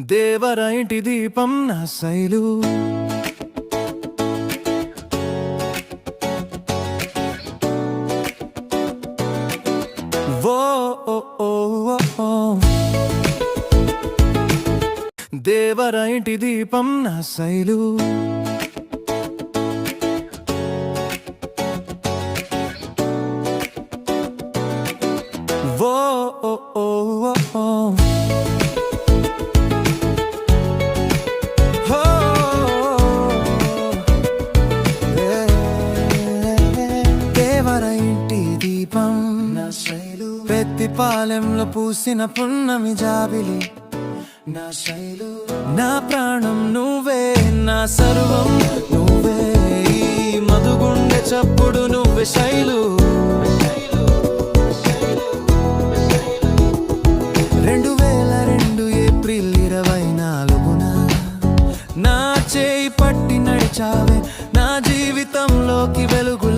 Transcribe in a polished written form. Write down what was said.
దేవర ఇంటి దీపం నా శైలు. ఓ ఓ ఓ ఓ. దేవర ఇంటి దీపం నా శైలు. ఓ ఓ ఓ ఓ. పెద్దిపాలెంలో పూసిన పున్నమి జాబిలి నా శైలు. నా ప్రాణం నువ్వే, నా సర్వం నువ్వే, ఈ మధుగుండె చప్పుడు నువ్వే శైలు. 2002 ఏప్రిల్ 24న నా చేయి పట్టి నడిచావే నా జీవితంలోకి వెలుగుల